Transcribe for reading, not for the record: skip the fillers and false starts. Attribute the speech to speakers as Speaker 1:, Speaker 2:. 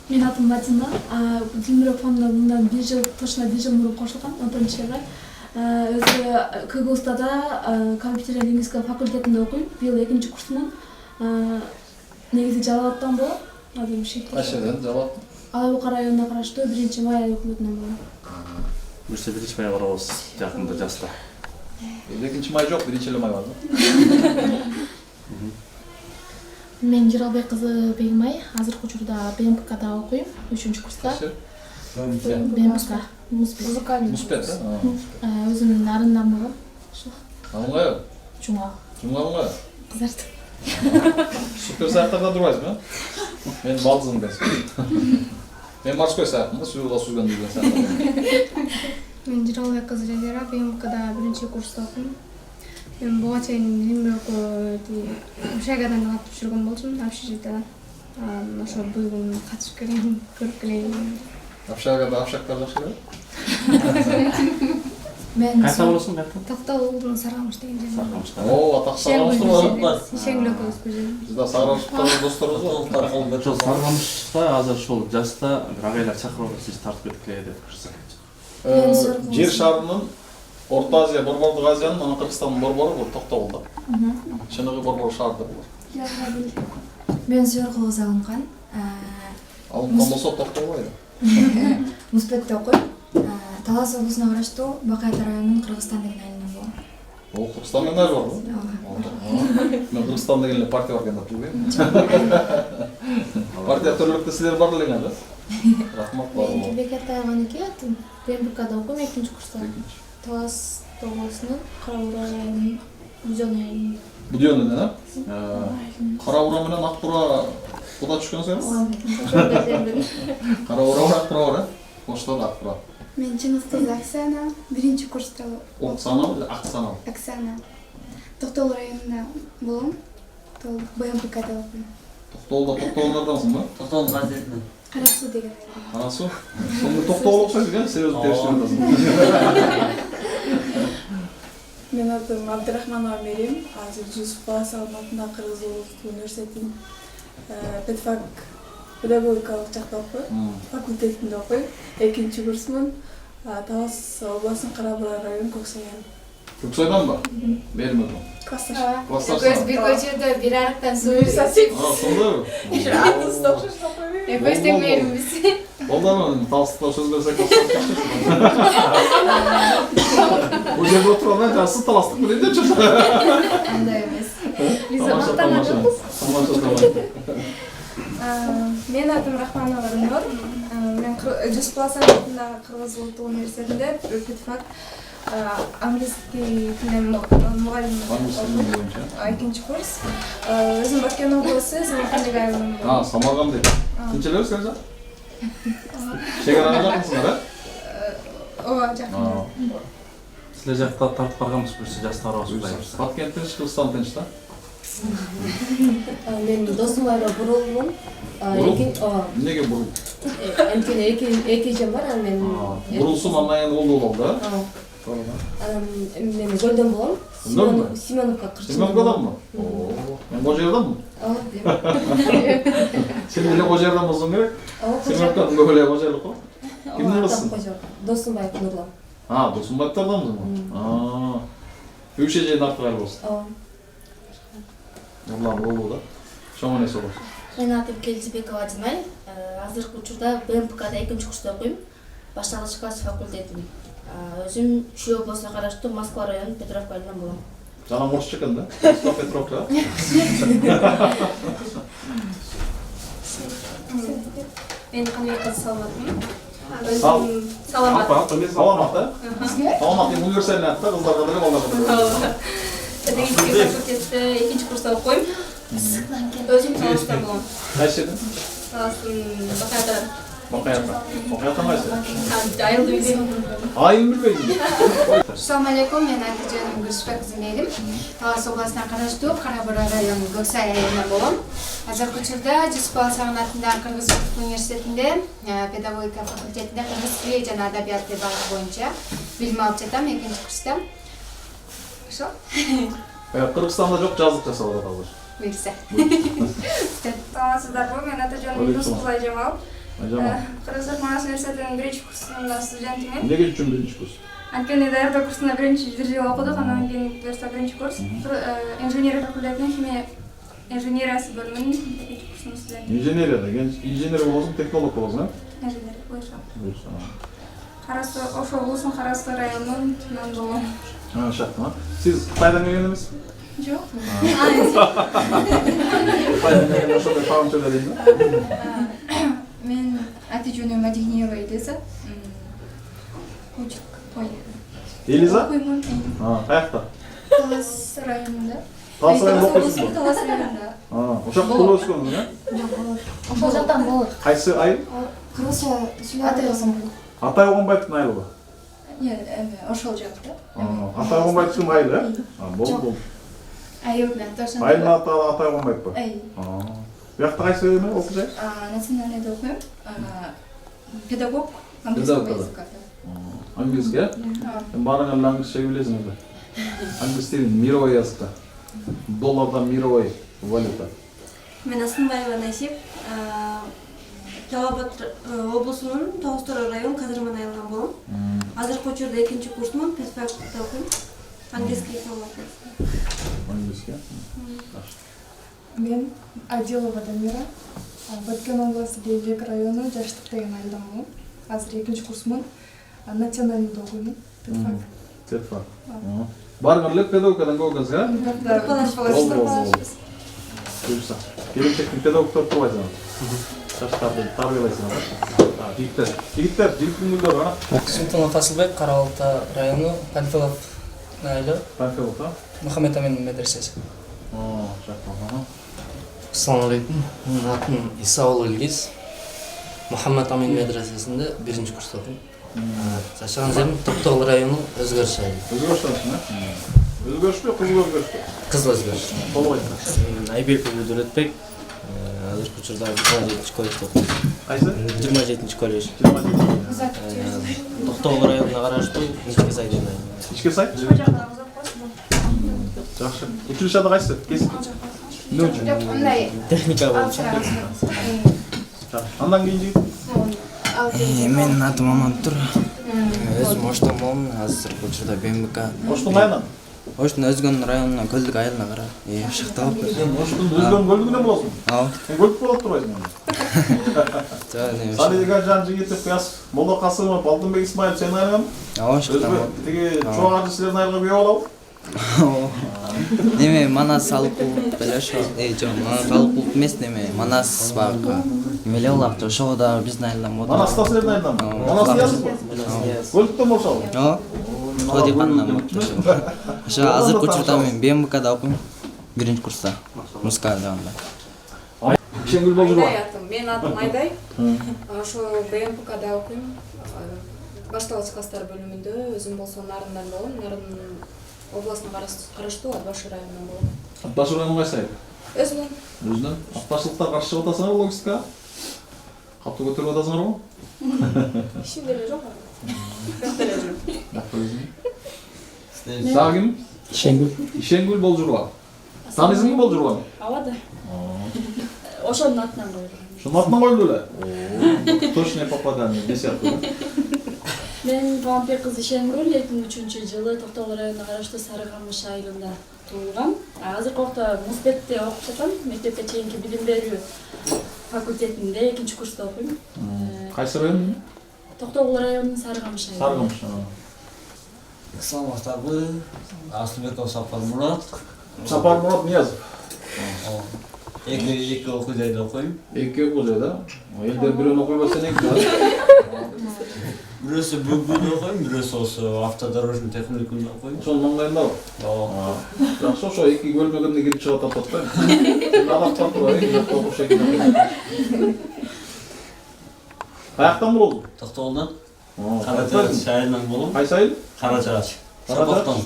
Speaker 1: Менин атым Мадина. Дилмиров фонуна мындан точно 1 жыл мурун кошулгам, 14-жылы. Өзү КГУстада компьютер лингвистика факультетинде окуйм. Быйыл 2-курсмун. Негизи Жалал абадтан болом. Азыр шейт.
Speaker 2: Кайчадан Жалал?
Speaker 1: Ала Бука районуна караштуу 1-май өкмөтүнөн болом.
Speaker 3: Бирсе 1-май барабыз жакында жазда.
Speaker 2: 2-май жок, 1-май бар.
Speaker 1: Мен Жыралбек кызы Бегимай, азыркы учурда БМКда окуйм, 3-курста. БМК, музыкальный.
Speaker 2: Муспет,
Speaker 1: Өзүмдүн арындан болом.
Speaker 2: Аңгай?
Speaker 1: Жуңа.
Speaker 2: Жуңаңга?
Speaker 1: Кызартып.
Speaker 2: Супер саяктарда турбайсызбы? Мен балдызым эмес. Мен морской саякмын да, сууга сүзгөн деген саяктар.
Speaker 4: Мен Жыралбек кызы Жазира, БМКда 1-курста окуйм. Мен буга чейин Дилмиров Шайгадан катышып жүргөн болчумун, общежитиядан. Ошо бүгүн катышып келем, көрүп келейин.
Speaker 2: Общагада общактар жакшы келет?
Speaker 1: Мен
Speaker 3: Кайда болосуң, кайда?
Speaker 4: Токтогулдун Саргамыш деген жерде.
Speaker 3: Саргамышта.
Speaker 2: О, атак Саргамышта бар.
Speaker 4: Шеңгил экөөбүз көзөм.
Speaker 2: Биз да Саргамыштагы досторубуз бар.
Speaker 3: Жол Саргамышта азыр ушул жазда бир агайлар чакырып сиз тартып кеткиле деп кырса.
Speaker 2: Жер шарынын Орто Азия, Борбордук Азиянын, анан Кыргызстандын борбору бул Токтогулда. Чыныгы борбор шаарда булар.
Speaker 5: Мен Сүйөр алынган.
Speaker 2: Алынган болсо Токтогул эле.
Speaker 5: Муспетте окуйм. Талас облусуна караштуу Бакай районунун Кыргызстан деген айылынан болом.
Speaker 2: О, Кыргызстан менен айыл барбы? Мен Кыргызстан деген эле партия бар экен деп билбейм. Партия төрлөктө силер бар элеңер да? Рахмат бар.
Speaker 1: Бекет Айганеке атым. БМКда окуйм, 2-курста. Талас облусунун Кара-Бура районунун Будён айылынан.
Speaker 2: Будёнунан, Кара-Бура менен Акбура куда түшкөнсүңөр? Кара-Бура бар, Акбура бар, Оштон Акбура.
Speaker 4: Мен Чыңгыз кызы Оксана, 1-курста.
Speaker 2: Оксана беле, Аксана.
Speaker 4: Оксана. Токтогул районунда болом. БМКда окуйм.
Speaker 2: Токтогулдардансың ба?
Speaker 6: Токтогул газетинен.
Speaker 4: Кара суу деген айыл.
Speaker 2: Кара суу. Сонда Токтогул окшойт экен, сен өзүң териштирип атасың.
Speaker 7: Мен атым Абдырахманова Мерим, азыр Жусуп Баласагын атындагы Кыргыз Улуттук университетинин педфак педагогикалык жакта окуйм, факультетинде окуйм, 2-курсмун. Талас областынын Кара-Бура району Көксайдан.
Speaker 2: Көксайданбы? Бермедим.
Speaker 7: Классташ.
Speaker 4: Экөөбүз бир көчөдө бир арыктан суу
Speaker 7: Сосед.
Speaker 2: Сондойбу?
Speaker 7: Атыбызды окшоштуп койбойбу?
Speaker 4: экөөбүз тең мээрибиз.
Speaker 2: Балдарым, Таласта сөз берсек бул жерде отурганда жасы Таластык менен деп чыгып.
Speaker 4: Андай эмес.
Speaker 1: Биз мактанабыз.
Speaker 4: Мен атым Рахманова Рынор. Мен Жусуп Баласагын атындагы Кыргыз Улуттук университетинде педфак английский тилинен мугалим окуйм. 2-курс. Өзүм Баткен облусу Самаркандык айылынан болом.
Speaker 2: Самарканд дейт. Тинч элебиз сен? Чегарага жакынсыңар,
Speaker 4: Ооба, жакын.
Speaker 3: Силер жакта тартып барганбыз бирсе жастар арабыз.
Speaker 2: Баткен тынч, Кыргызстан тынч да?
Speaker 8: Мен Досумбаева Бурулмун.
Speaker 2: Неге бурул?
Speaker 8: Анткени эки эжем бар, анан мен
Speaker 2: Бурулсум андан кийин улуу болду, да?
Speaker 8: мен Көлдөн болом. Симоновка кырчын.
Speaker 2: Симоновкаданбы? Мен Кожерданмын. Сен деле Кожердан болсоң керек. Симоновкадын көп эле Кожерлук го. Кимдин кызысың?
Speaker 8: Досумбаев Нурлан.
Speaker 2: Досумбаевдардансың. Бүйшө эженин аты кайра болсун. Нурлан улуу да. Чоң энеси болот.
Speaker 1: Менин атым Келжибекова Динай. Азыркы учурда БМКда 2-курста окуйм. Башталгыч класс факультетин. Өзүм Чүй облусуна караштуу Москва районунун Петровка айылынан болом.
Speaker 2: Жана орусча экен да? Москва Петровка.
Speaker 4: Мен Каныбек кызы Саламатмын.
Speaker 2: Саламат, да? Саламат университетинин аты, кыздарга деле балдарга.
Speaker 4: Педагогика факультетинде 2-курста окуйм. Өзүм Таласта болом.
Speaker 2: Кайсы жерден?
Speaker 4: Таластын Бакайдан.
Speaker 2: Бакайдан кайсы?
Speaker 4: Айылды билбейм.
Speaker 2: Айылын билбейсиң.
Speaker 5: Assalamu alaikum, мен Антижан Гүршбек кызы Мерим. Талас обласына караштуу Кара-Бура районунун Көксай айылынан болом. Азыркы учурда Жусуп Баласагын атындагы Кыргыз Улуттук университетинде педагогика факультетинде кыргыз тили жана адабияты багыты боюнча билим алып жатам, 2-курста. Ошо.
Speaker 2: Кыргызстанда жок жазык жасап атат азыр.
Speaker 5: Буюрса.
Speaker 4: Таласыздарбы, мен Атажан Юнус Кулайжамал.
Speaker 2: Жаман.
Speaker 6: Кыргызстан Манас университетинин биринчи курсунда студентимин.
Speaker 2: Эмнеге үчүн биринчи курс?
Speaker 6: Анткени даярдоо курсунда бир жыл окудук, андан кийин буюрса биринчи курс. Инженерия факультетинин химия инженериясы бөлүмүнүн экинчи курсунун студентимин.
Speaker 2: Инженерияда, инженер болосуң, технолог болосуң,
Speaker 6: Инженер буюрса.
Speaker 2: Буюрса.
Speaker 6: Карасты Ошо облусунун Карасты районунун Туман болом.
Speaker 2: Шактма. Сиз Кытайдан келген эмессиз?
Speaker 6: Жок.
Speaker 2: Кытайдан келген ошондой таам сөйлөдүң да?
Speaker 6: Мен ати жөнүм Мадиниева Элиза. Ой.
Speaker 2: Элиза?
Speaker 6: Окуймун.
Speaker 2: Каякта?
Speaker 6: Талас районунда.
Speaker 2: Талас районунда окуйсуңбу?
Speaker 6: Талас районунда.
Speaker 2: Ошол туулуп өскөнсүң, э?
Speaker 8: Ошол жактан болот.
Speaker 2: Кайсы айыл?
Speaker 8: Кыргызча сүйлөп
Speaker 2: Атай Огонбаевдин айылы.
Speaker 6: Ошол жакта.
Speaker 2: Атай Огонбаевдин айылы, э? Болду.
Speaker 6: Айыл менен
Speaker 2: Айылдын аты Атай Огонбаев ба? Буякта кайсы эме окуйсуң?
Speaker 6: Национальныйда окуйм. Педагог английского языка.
Speaker 2: Английский, э? Баарыңар англисче билесиңер да. Англис тилин мировой языкта. Доллардан мировой валюта.
Speaker 9: Мен Асынбаева Насип, Талас облусунун Тоостор район Кадырман айылынан болом. Азыркы учурда экинчи курсмун, педфакта окуйм. Английский филология.
Speaker 2: Английский, э?
Speaker 10: Мен Адилова Дамира, Баткен области Бейбек району Жаштык деген айылдан болом. Азыр экинчи курсмун, национальныйда окуймун.
Speaker 2: Педфак. Баарыңар эле педагогикадан көргөнсүз, э? Буюрса. Келечектин педагогдору турбайсыңар. Жаштарды тарбиялайсыңар. Жигиттер, жигиттин гүлдөрү кана.
Speaker 11: Султанов Асылбек, Карабалта району, Панфилов айылы.
Speaker 2: Панфилов, а?
Speaker 11: Мухаммед Амин медресеси.
Speaker 12: Ассаламу алейкум. Менин атым Исаул Илгиз. Мухаммед Амин медресесинде биринчи курста окуйм. Жашаган жерим Токтогул району Өзгөрүш айылы.
Speaker 2: Өзгөрүш айылы, Өзгөрүшпү, кызыл өзгөрүшпү?
Speaker 12: Кызыл өзгөрүш.
Speaker 2: Толук айтыңыз.
Speaker 12: Мен Айбеков Дөлөтбек. Азыркы учурда 27-чи колледжде окуйм.
Speaker 2: Кайсы?
Speaker 12: 27-чи колледж. Токтогул районуна караштуу Ички сай деген айыл.
Speaker 2: Ички сай? Жакшы. Училищада кайсы? Кесип. Эмне үчүн?
Speaker 6: Мындай
Speaker 12: Техника боюнча.
Speaker 2: Андан кийин жигит?
Speaker 13: Менин атым Амантур. Өзүм Оштон болом. Азыркы учурда БМК.
Speaker 2: Оштон айынан?
Speaker 13: Оштон Өзгөн районуна Көлдүк айылына карап. Шакталып.
Speaker 2: Оштон Өзгөн көлдүгүнөн болосуң?
Speaker 13: Ооба.
Speaker 2: Көлдүк болуп турбайсың. Салидика жан жигитов, Кыяс Молдо Касымов, Алтынбек Исмаил сенин айылыңбы?
Speaker 13: Ооба, шакталып.
Speaker 2: Тиги чоң ажы силердин айылга күйөө болобу?
Speaker 13: Неме Манас алып эле ошо. Жок, Манас алып эмес неме. Манас багы. Эмеле улак ошого да биздин айылдан болду.
Speaker 2: Манас да силердин айылданбы? Манас диясызбы? Көлдүктөн болушабы?
Speaker 13: Ооба. Кодикандан болду. Ошо азыркы учурда мен БМКда окуйм. Биринчи курста. Музыка жагында.
Speaker 2: Ишенгүл Болжурова.
Speaker 14: Менин атым Айдай. Ошо БМКда окуйм. Башталгыч класстар бөлүмүндө, өзүм болсо Нарындан болом. Нарын областына караштуу Атбаш районунан болом.
Speaker 2: Атбаш районунун кайсы айыл?
Speaker 14: Өзүнөн.
Speaker 2: Өзүнөн. Атбаштыкка каршы чыгып атасыңар логистикага? Катуу көтөрүп атасыңарбы?
Speaker 14: Ишимде эле жок. Каттеле жүрүм.
Speaker 2: Дагы ким?
Speaker 11: Ишенгүл.
Speaker 2: Ишенгүл Болжурова. Таанысыңбы Болжурованы?
Speaker 15: Ооба да. Ошонун атынан коюлган.
Speaker 2: Ошонун атынан коюлду эле? Точное попадание, десятка.
Speaker 15: Мен Туамбек кызы Ишенгүл 2003-жылы Токтогул районуна караштуу Сары Камыш айылында туулгам. Азыркы убакта Музбекте окуп жатам. Мектепке чейинки билим берүү факультетинде экинчи курста окуйм.
Speaker 2: Кайсы район?
Speaker 15: Токтогул районунун Сары Камыш айылы.
Speaker 2: Сары Камыш.
Speaker 16: Саламатсыздарбы? Асылбеков Сапар Мурат.
Speaker 2: Сапар Мурат Ниязов.
Speaker 16: Эки окуу жайда окуйм.
Speaker 2: Эки окуу жайда? Элдер бирөөнү окуй берсең эки.
Speaker 16: Бирөөсү Бүгүндө окуйм, бирөөсү ошо автодорожный техникумда окуйм.
Speaker 2: Ошонун маңдайындабы?
Speaker 16: Ооба.
Speaker 2: Жакшы, ошо эки бөлмөгөндө кирип чыгып атат да. Адактап турбайбы? Окуш эки. Каяктан болосуң?
Speaker 16: Токтогулдан. Карачарач айылынан болом.
Speaker 2: Кайсы айыл?
Speaker 16: Карачарач.
Speaker 2: Карачарач.